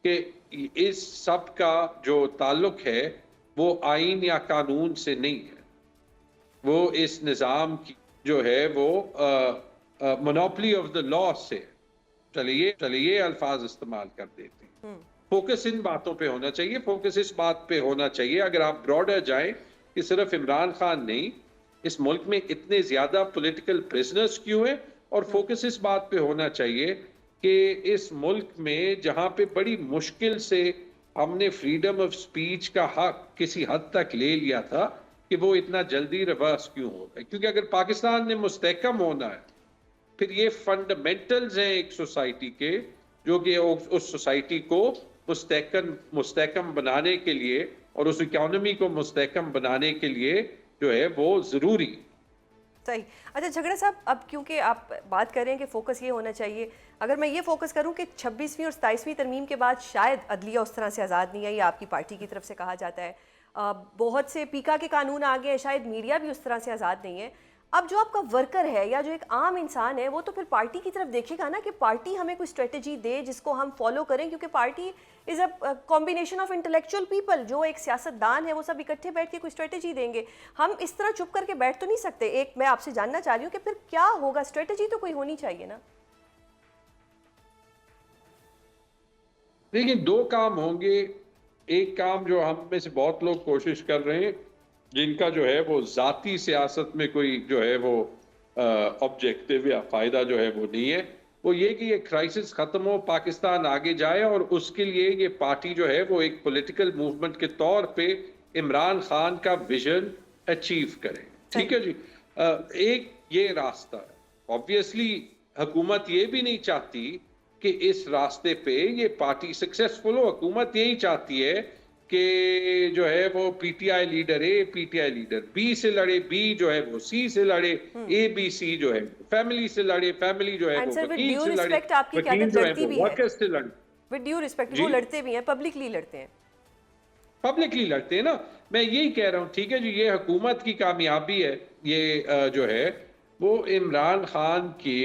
कि इस सब का जो ताल्लुक है वो आइन या कानून से नहीं है, वो इस निज़ाम की जो है वो मोनोपोली ऑफ द लॉ से। चलिए अल्फाज इस्तेमाल कर देते हैं। फोकस इन बातों पे होना चाहिए, फोकस इस बात पे होना चाहिए, अगर आप ब्रॉडर जाएं कि सिर्फ इमरान खान नहीं, इस मुल्क में इतने ज्यादा पॉलिटिकल प्रिजनर्स क्यों हैं, और फोकस इस बात पे होना चाहिए कि इस मुल्क में जहां पे बड़ी मुश्किल से हमने फ्रीडम ऑफ स्पीच का हक किसी हद तक ले लिया था, कि वो इतना जल्दी रिवर्स क्यों हो गए। क्योंकि अगर पाकिस्तान ने मुस्तहकम होना है, फिर ये फंडामेंटल्स हैं एक सोसाइटी के, जो कि उस सोसाइटी को मुस्तहकम बनाने के लिए और उस इकोनॉमी को मुस्तहकम बनाने के लिए जो है वो ज़रूरी। सही। अच्छा झगड़ा साहब, अब क्योंकि आप बात कर रहे हैं कि फोकस ये होना चाहिए, अगर मैं ये फोकस करूं कि 26वीं और 27वीं तरमीम के बाद शायद अदलिया उस तरह से आज़ाद नहीं है, ये आपकी पार्टी की तरफ से कहा जाता है, बहुत से पीका के कानून आ गए, शायद मीडिया भी उस तरह से आज़ाद नहीं है, अब जो आपका वर्कर है या जो एक आम इंसान है वो तो फिर पार्टी की तरफ देखेगा ना कि पार्टी हमें कोई स्ट्रेटजी दे जिसको हम फॉलो करें, क्योंकि party is a combination of intellectual people, जो एक सियासतदान है वो सब इकट्ठे बैठ के कोई स्ट्रेटजी देंगे। हम इस तरह चुप करके बैठ तो नहीं सकते। एक मैं आपसे जानना चाह रही हूँ कि फिर क्या होगा, स्ट्रेटजी तो कोई होनी चाहिए ना। देखिए, दो काम होंगे। एक काम जो हम में से बहुत लोग कोशिश कर रहे हैं, जिनका जो है वो जाती सियासत में कोई जो है वो ऑब्जेक्टिव या फायदा जो है वो नहीं है, वो ये कि ये क्राइसिस खत्म हो, पाकिस्तान आगे जाए, और उसके लिए ये पार्टी जो है वो एक पॉलिटिकल मूवमेंट के तौर पे इमरान खान का विजन अचीव करे। ठीक है जी। एक ये रास्ता है। ऑब्वियसली हुकूमत ये भी नहीं चाहती कि इस रास्ते पे ये पार्टी सक्सेसफुल हो। हुकूमत यही चाहती है कि जो है वो PTI leader A, PTI leader B से लड़े, बी जो है वो सी से लड़े, ए बी सी जो है फैमिली से लड़े, फैमिली जो है वो वकील से लड़े, वकील जो है वो वर्कर्स से लड़े। विद ड्यू रिस्पेक्ट, वो लड़ते भी हैं, पब्लिकली लड़ते हैं, पब्लिकली लड़ते हैं ना। मैं यही कह रहा हूँ, ठीक है जी, ये हुकूमत की कामयाबी है, ये जो है वो इमरान खान की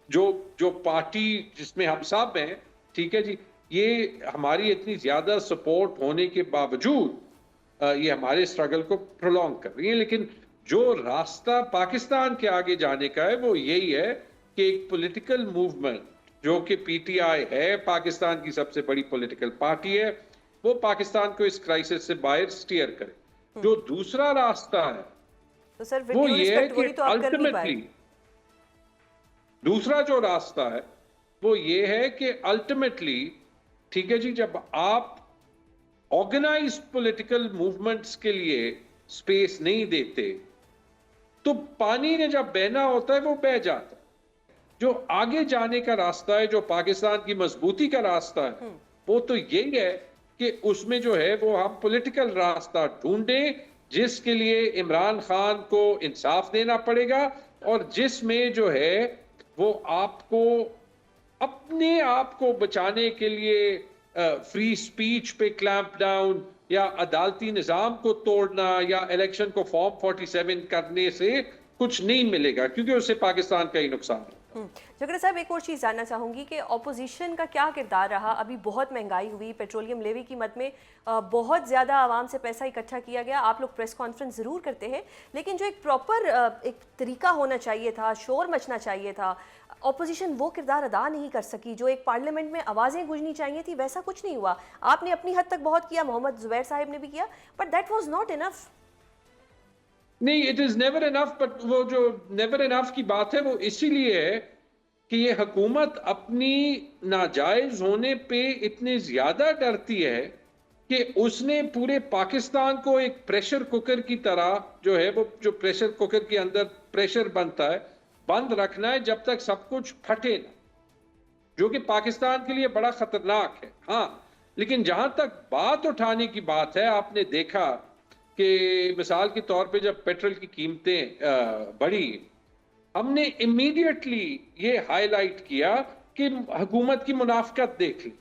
जो पार्टी जिसमें हम सब हैं, ठीक है जी, ये हमारी इतनी ज्यादा सपोर्ट होने के बावजूद ये हमारे स्ट्रगल को प्रोलॉन्ग कर रही है। लेकिन जो रास्ता पाकिस्तान के आगे जाने का है वो यही है कि एक पॉलिटिकल मूवमेंट जो कि पीटीआई है, पाकिस्तान की सबसे बड़ी पॉलिटिकल पार्टी है, वो पाकिस्तान को इस क्राइसिस से बाहर स्टीयर करे। जो दूसरा रास्ता है तो सर वो ये है कि तो आप कर नहीं अल्टीमेटली, दूसरा जो रास्ता है वो ये है कि अल्टीमेटली, ठीक है जी, जब आप ऑर्गेनाइज्ड पॉलिटिकल मूवमेंट्स के लिए स्पेस नहीं देते तो पानी ने जब बहना होता है वो बह जाता है। जो आगे जाने का रास्ता है, जो पाकिस्तान की मजबूती का रास्ता है, वो तो यही है कि उसमें जो है वो हम पॉलिटिकल रास्ता ढूंढें, जिसके लिए इमरान खान को इंसाफ देना पड़ेगा, और जिसमें जो है वो आपको अपने आप को बचाने के लिए फ्री स्पीच पे क्लैंप डाउन या अदालती निज़ाम को तोड़ना या इलेक्शन को फॉर्म 47 करने से कुछ नहीं मिलेगा, क्योंकि उससे पाकिस्तान का ही नुकसान है। झगड़ा साहब, एक और चीज़ जानना चाहूँगी कि ऑपोजिशन का क्या किरदार रहा। अभी बहुत महंगाई हुई, पेट्रोलियम लेवी की मद में बहुत ज़्यादा आवाम से पैसा इकट्ठा किया गया। आप लोग प्रेस कॉन्फ्रेंस ज़रूर करते हैं, लेकिन जो एक प्रॉपर एक तरीका होना चाहिए था, शोर मचना चाहिए था, ऑपोजिशन वो किरदार अदा नहीं कर सकी। जो एक पार्लियामेंट में आवाज़ें गूंजनी चाहिए थी, वैसा कुछ नहीं हुआ। आपने अपनी हद तक बहुत किया, मोहम्मद जुबैर साहब ने भी किया, but that was not enough. नहीं, it is never enough. But वो जो नेवर इनफ की बात है वो इसीलिए है कि ये हुकूमत अपनी नाजायज होने पे इतनी ज्यादा डरती है कि उसने पूरे पाकिस्तान को एक प्रेशर कुकर की तरह जो है वो, जो प्रेशर कुकर के अंदर प्रेशर बनता है, बंद रखना है जब तक सब कुछ फटे ना, जो कि पाकिस्तान के लिए बड़ा खतरनाक है। हाँ, लेकिन जहां तक बात उठाने की बात है, आपने देखा कि मिसाल के तौर पे जब पेट्रोल की कीमतें बढ़ी, हमने इमीडिएटली ये हाईलाइट किया कि हुकूमत की मुनाफिकत देख ली,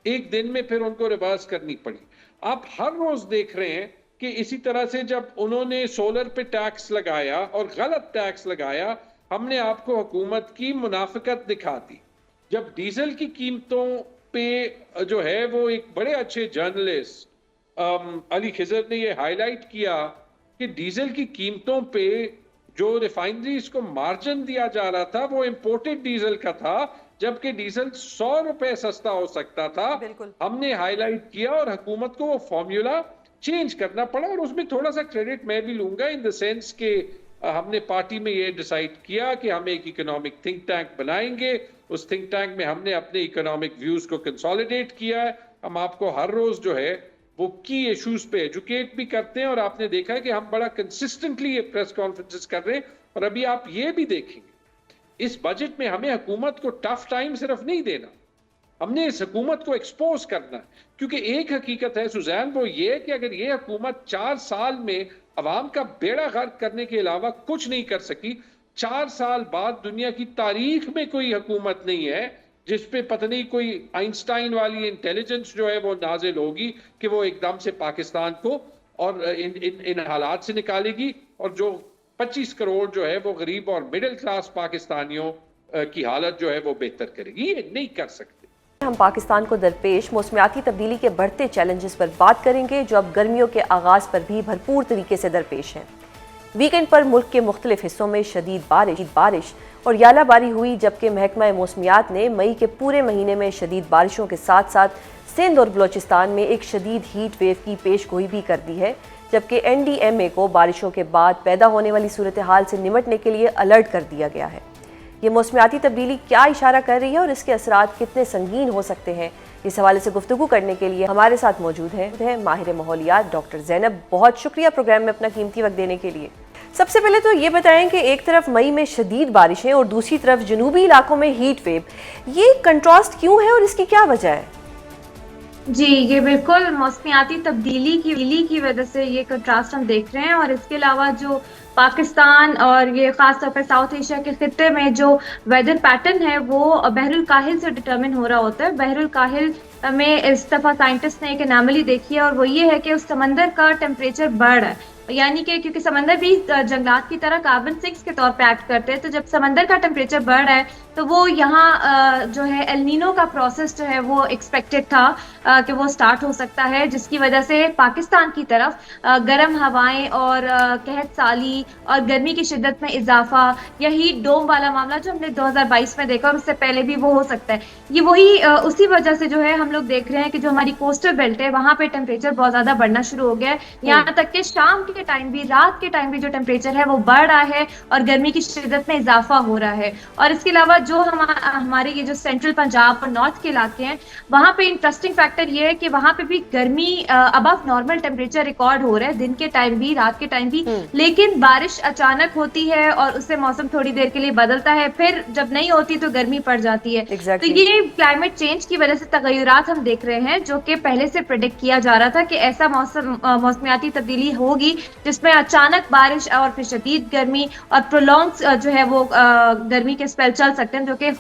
एक दिन में फिर उनको रिवर्स करनी पड़ी। आप हर रोज देख रहे हैं कि इसी तरह से जब उन्होंने सोलर पे टैक्स लगाया और गलत टैक्स लगाया, हमने आपको हुकूमत की मुनाफिकत दिखा दी। जब डीजल की कीमतों पे जो है वो एक बड़े अच्छे जर्नलिस्ट अली खिजर ने ये हाईलाइट किया कि डीजल की कीमतों पे जो रिफाइनरीज को मार्जिन दिया जा रहा था वो इंपोर्टेड डीजल का था, जबकि डीजल 100 रुपए सस्ता हो सकता था। हमने हाईलाइट किया और हुकूमत को वो फॉर्मूला चेंज करना पड़ा, और उसमें थोड़ा सा क्रेडिट मैं भी लूंगा इन द सेंस के हमने पार्टी में ये डिसाइड किया कि हम एक इकोनॉमिक थिंक टैंक बनाएंगे। उस थिंक टैंक में हमने अपने इकोनॉमिक व्यूज को कंसोलिडेट किया है। हम आपको हर रोज जो है वो की इश्यूज पे एजुकेट भी करते हैं, और आपने देखा है कि हम बड़ा कंसिस्टेंटली ये प्रेस कॉन्फ्रेंसेस कर रहे हैं। और अभी आप ये भी देखेंगे इस बजट में हमें हुकूमत को टफ टाइम सिर्फ नहीं देना, हमने इस हुकूमत को एक्सपोज करना है। क्योंकि एक हकीकत है सुजैन, वो ये कि अगर ये हुकूमत 4 साल में अवाम का बेड़ा गर्क करने के अलावा कुछ नहीं कर सकी, 4 साल बाद दुनिया की तारीख में कोई हुकूमत नहीं है जिसपे पता नहीं कोई आइंस्टाइन वाली इंटेलिजेंस जो है वो नाजिल होगी कि वो एकदम से पाकिस्तान को और इन हालात से निकालेगी, और जो 25 करोड़ जो है वो गरीब और मिडिल क्लास पाकिस्तानियों की हालत जो है वो बेहतर करेगी। ये नहीं कर सकते। हम पाकिस्तान को दरपेश मौसमियाती तब्दीली के बढ़ते चैलेंजेस पर बात करेंगे, जो अब गर्मियों के आगाज़ पर भी भरपूर तरीके से दरपेश हैं। वीकेंड पर मुल्क के मुख्तलिफ हिस्सों में शदीद बारिश और यालाबारी हुई, जबकि महकमा मौसमियात ने मई के पूरे महीने में शदीद बारिशों के साथ साथ सिंध और बलोचिस्तान में एक शदीद हीट वेव की पेशगोई भी कर दी है। जबकि NDMA को बारिशों के बाद पैदा होने वाली सूरत हाल से निमटने के लिए अलर्ट कर दिया गया है। ये मौसमियाती तब्दीली क्या इशारा कर रही है और इसके असरात कितने संगीन हो सकते हैं, इस हवाले से गुफ्तगू करने के लिए हमारे साथ मौजूद है माहिर माहौलियात डॉक्टर ज़ैनब। बहुत शुक्रिया प्रोग्राम में अपना कीमती वक्त देने के लिए। सबसे पहले तो ये बताएं कि एक तरफ मई में शदीद बारिशें और दूसरी तरफ जनूबी इलाकों में हीट वेव, ये कंट्रास्ट क्यों है और इसकी क्या वजह है? जी, ये बिल्कुल मौसमियाती तब्दीली की वजह से ये कंट्रास्ट हम देख रहे हैं। और इसके अलावा जो पाकिस्तान और ये खास तौर पर साउथ एशिया के खित्ते में जो वेदर पैटर्न है वो बहरुल काहिल से डिटरमिन हो रहा होता है। बहरुल काहिल में इस दफा साइंटिस्ट ने एक एनॉमली देखी है, और वो ये है कि उस समंदर का टेम्परेचर बढ़ रहा है। यानी कि क्योंकि समंदर भी जंगलात की तरह कार्बन सिंक्स के तौर पे एक्ट करते हैं, तो जब समंदर का टेम्परेचर बढ़ रहा है तो वो यहाँ जो है एल नीनो का प्रोसेस जो है वो एक्सपेक्टेड था कि वो स्टार्ट हो सकता है, जिसकी वजह से पाकिस्तान की तरफ गर्म हवाएं और कहत साली और गर्मी की शिद्दत में इजाफा या हीट डोम वाला मामला जो हमने 2022 में देखा और उससे पहले भी वो हो सकता है। ये वही उसी वजह से जो है हम लोग देख रहे हैं कि जो हमारी कोस्टल बेल्ट है वहां पे टेम्परेचर बहुत ज्यादा बढ़ना शुरू हो गया है। यहाँ तक कि शाम के टाइम भी, रात के टाइम भी जो टेम्परेचर है वो बढ़ रहा है और गर्मी की शिद्दत में इजाफा हो रहा है। और इसके अलावा जो हमारे ये जो सेंट्रल पंजाब और नॉर्थ के इलाके हैं वहां पे इंटरेस्टिंग फैक्टर ये है कि वहां पे भी गर्मी अबव नॉर्मल टेम्परेचर रिकॉर्ड हो रहा है, दिन के टाइम भी, रात के टाइम भी। लेकिन बारिश अचानक होती है और उससे मौसम थोड़ी देर के लिए बदलता है, फिर जब नहीं होती तो गर्मी पड़ जाती है। तो ये क्लाइमेट चेंज की वजह से तगय्युरात हम देख रहे हैं, जो कि पहले से प्रेडिक्ट किया जा रहा था कि ऐसा मौसमियाती तब्दीली होगी जिसमें अचानक बारिश और फिर शदीद गर्मी और प्रोलॉन्ग जो है वो गर्मी के स्पेल चल सकते हैं, जो कि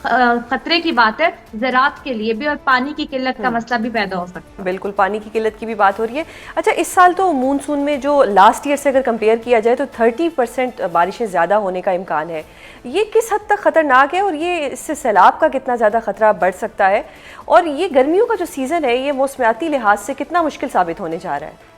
खतरे की बात है ज़राअत के लिए भी, और पानी की किल्लत का मसला भी पैदा हो सकता है। बिल्कुल, पानी की किल्लत की भी बात हो रही है। अच्छा, इस साल तो मूनसून में जो लास्ट ईयर से अगर कंपेयर किया जाए तो 30% बारिशें ज़्यादा होने का इम्कान है। ये किस हद तक ख़तरनाक है और ये इससे सैलाब का कितना ज़्यादा ख़तरा बढ़ सकता है, और ये गर्मियों का जो सीज़न है ये मौसमियाती लिहाज से कितना मुश्किल साबित होने जा रहा है?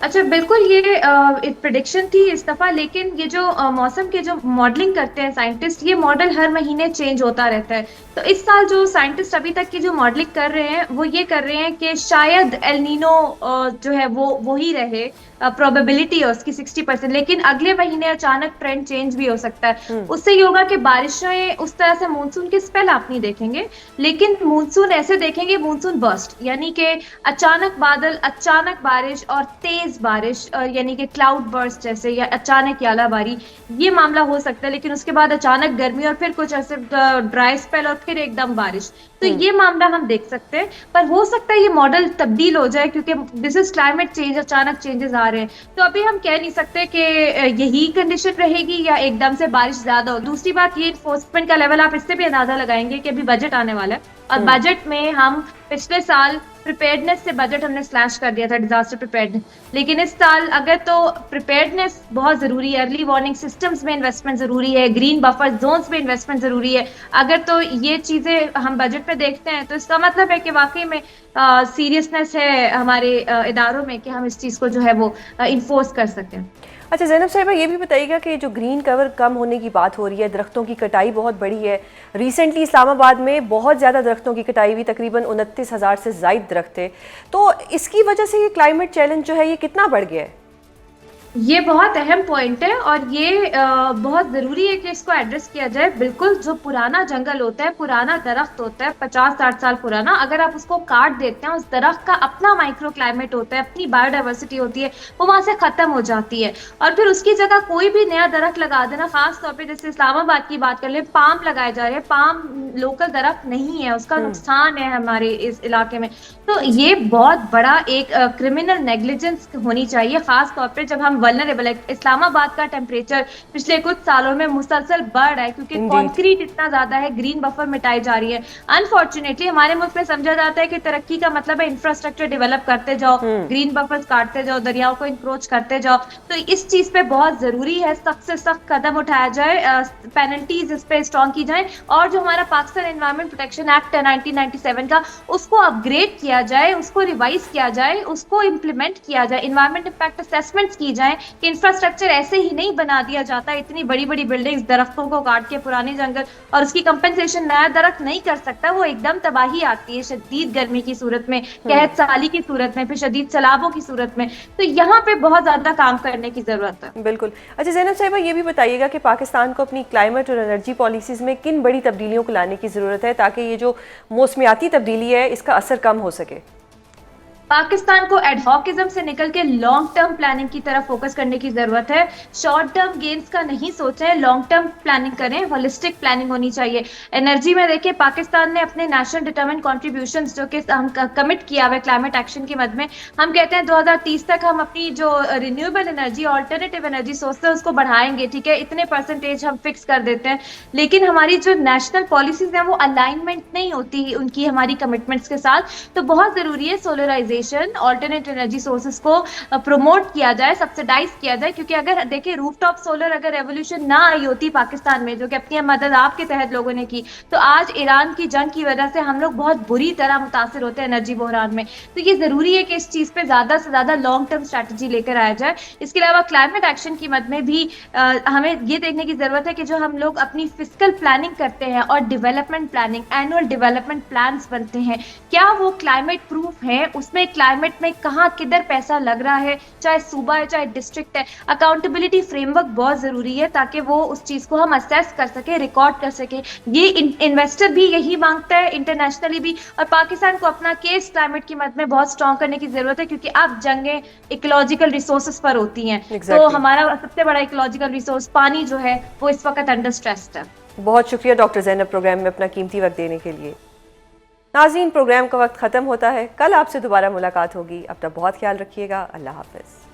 अच्छा, बिल्कुल ये प्रेडिक्शन थी इस दफा, लेकिन ये जो मौसम के जो मॉडलिंग करते हैं साइंटिस्ट, ये मॉडल हर महीने चेंज होता रहता है। तो इस साल जो साइंटिस्ट अभी तक की जो मॉडलिंग कर रहे हैं वो ये कर रहे हैं कि शायद एल नीनो जो है वो ही रहे, प्रोबेबिलिटी है उसकी 60%, लेकिन अगले महीने अचानक ट्रेंड चेंज भी हो सकता है। उससे ये होगा कि बारिशें उस तरह से मानसून के स्पेल आप नहीं देखेंगे, लेकिन मानसून ऐसे देखेंगे, मानसून बर्स्ट, यानी कि अचानक बादल, अचानक बारिश और तेज बारिश, यानी कि क्लाउड बर्स्ट जैसे, या अचानक यालाबारी, ये मामला हो सकता है। लेकिन उसके बाद अचानक गर्मी और फिर कुछ ऐसे ड्राई स्पेल और फिर एकदम बारिश। तो ये मामला हम देख सकते हैं, पर हो सकता है ये मॉडल तब्दील हो जाए क्योंकि दिस इज क्लाइमेट चेंज, अचानक चेंजेस आ रहे हैं। तो अभी हम कह नहीं सकते कि यही कंडीशन रहेगी या एकदम से बारिश ज्यादा हो। दूसरी बात, ये इन्फोर्समेंट का लेवल आप इससे भी अंदाजा लगाएंगे कि अभी बजट आने वाला है और बजट में हम पिछले साल प्रिपेयर्डनेस से बजट हमने स्लैश कर दिया था, डिजास्टर प्रिपेयर्डनेस, लेकिन इस साल अगर तो प्रिपेयर्डनेस बहुत जरूरी है, अर्ली वार्निंग सिस्टम्स में इन्वेस्टमेंट जरूरी है, ग्रीन बफर जोन्स में इन्वेस्टमेंट जरूरी है, अगर तो ये चीजें हम बजट में देखते हैं तो इसका मतलब है कि वाकई में सीरियसनेस है हमारे इदारों में कि हम इस चीज को जो है वो इन्फोर्स कर सकें। अच्छा ज़ैनब साहिबा, ये भी बताइएगा कि जो ग्रीन कवर कम होने की बात हो रही है, दरख्तों की कटाई बहुत बढ़ी है। रिसेंटली इस्लामाबाद में बहुत ज़्यादा दरख्तों की कटाई हुई, तकरीबन 29,000 से ज़ायद दरख्त थे। तो इसकी वजह से ये क्लाइमेट चैलेंज जो है ये कितना बढ़ गया है? ये बहुत अहम पॉइंट है और ये बहुत ज़रूरी है कि इसको एड्रेस किया जाए। बिल्कुल, जो पुराना जंगल होता है, पुराना दरख्त होता है 50-60 साल पुराना, अगर आप उसको काट देते हैं, उस दरख्त का अपना माइक्रो क्लाइमेट होता है, अपनी बायोडाइवर्सिटी होती है, वो वहाँ से ख़त्म हो जाती है और फिर उसकी जगह कोई भी नया दरख्त लगा देना, खास तौर पर जैसे इस्लामाबाद की बात कर लें, पाम लगाए जा रहे हैं। पाम लोकल दरख्त नहीं है, उसका नुकसान है हमारे इस इलाके में। तो ये बहुत बड़ा एक क्रिमिनल नेग्लिजेंस होनी चाहिए, खास तौर पर जब हम वल्नरेबल है। इस्लामाबाद का टेम्परेचर पिछले कुछ सालों में मुसलसल बढ़ रहा है क्योंकि कंक्रीट इतना ज्यादा है, ग्रीन बफर मिटाई जा रही है। अनफॉर्चुनेटली हमारे मुल्क में समझा जाता है कि तरक्की का मतलब है इंफ्रास्ट्रक्चर डेवलप करते जाओ, ग्रीन बफर्स काटते जाओ, दरियाओं को इंक्रोच करते जाओ। तो इस चीज पे बहुत जरूरी है सख्त से सख्त कदम उठाया जाए, पेनल्टीज इस पे स्ट्रॉन्ग की जाए और जो हमारा पाकिस्तान एनवायरमेंट प्रोटेक्शन एक्ट है 1997 का, उसको अपग्रेड किया जाए, उसको रिवाइज किया जाए, उसको इम्प्लीमेंट किया जाए, इन्वायरमेंट इंपैक्ट असेसमेंट की जाए कि इंफ्रास्ट्रक्चर ऐसे ही नहीं बना दिया जाता। इतनी बड़ी बड़ी बिल्डिंग्स दरख्तों को काट के, पुराने जंगल, और उसकी कंपेंसेशन नया दरख्त नहीं कर सकता, वो एकदम तबाही आती है शदीद गर्मी की सूरत में, कहत साली की सूरत में, फिर शदीद सैलाबों की सूरत में। तो यहाँ पे बहुत ज्यादा काम करने की जरूरत है। बिल्कुल। अच्छा ज़ैनब साहिबा, ये भी बताइएगा कि पाकिस्तान को अपनी क्लाइमेट और एनर्जी पॉलिसीज़ में किन बड़ी तब्दीलियों को लाने की ज़रूरत है ताकि ये जो मौसमियाती तब्दीली है इसका असर कम हो सके? पाकिस्तान को एडहॉकिज्म से निकल के लॉन्ग टर्म प्लानिंग की तरफ फोकस करने की जरूरत है। शॉर्ट टर्म गेन्स का नहीं सोचें, लॉन्ग टर्म प्लानिंग करें, होलिस्टिक प्लानिंग होनी चाहिए। एनर्जी में देखिए, पाकिस्तान ने अपने नेशनल डिटरमाइंड कॉन्ट्रीब्यूशंस जो कि हम कमिट किया हुआ है क्लाइमेट एक्शन की मद में, हम कहते हैं 2030 तक हम अपनी जो renewable energy, alternative energy source है उसको बढ़ाएंगे, ठीक है, इतने परसेंटेज हम फिक्स कर देते हैं। लेकिन हमारी जो नेशनल पॉलिसीज है वो अलाइनमेंट नहीं होती उनकी हमारी कमिटमेंट्स के साथ। तो बहुत जरूरी है सोलराइजेशन, ऑल्टरनेट एनर्जी सोर्सेज को प्रमोट किया जाए, सब्सिडाइज किया जाए, क्योंकि अगर देखिए रूफटॉप सोलर अगर रेवोल्यूशन ना आई होती पाकिस्तान में, जो कि अपनी मदद आपके तहत लोगों ने की, तो आज ईरान की जंग की वजह से हम लोग बहुत बुरी तरह मुतासिर होते हैं एनर्जी बहरान में। तो ये जरूरी है कि इस चीज पे ज्यादा से ज्यादा लॉन्ग टर्म स्ट्रैटेजी लेकर आया जाए। इसके अलावा क्लाइमेट एक्शन की मद में भी हमें ये देखने की जरूरत है कि जो हम लोग अपनी फिस्कल प्लानिंग करते हैं और development planning, annual development plans बनते हैं, क्या वो क्लाइमेट प्रूफ है, उसमें क्लाइमेट में कहाँ किधर पैसा लग रहा है, चाहे सूबा है चाहे डिस्ट्रिक्ट है। अकाउंटेबिलिटी फ्रेमवर्क बहुत जरूरी है ताकि वो उस चीज को हम असेस कर सके, रिकॉर्ड कर सके। ये इन्वेस्टर भी यही मांगता है इंटरनेशनली भी, और पाकिस्तान को अपना केस क्लाइमेट की मद में बहुत स्ट्रॉन्ग करने की जरूरत है क्योंकि अब जंगें इकोलॉजिकल रिसोर्सेज पर होती हैं। तो हमारा सबसे बड़ा इकोलॉजिकल रिसोर्स पानी जो है वो इस वक्त अंडर स्ट्रेस्ड है। बहुत शुक्रिया डॉक्टर ज़ैनब प्रोग्राम में अपना कीमती वक्त देने के लिए। नाज़रीन, प्रोग्राम का वक्त ख़त्म होता है, कल आपसे दोबारा मुलाकात होगी। अपना बहुत ख्याल रखिएगा। अल्लाह हाफ़िज़।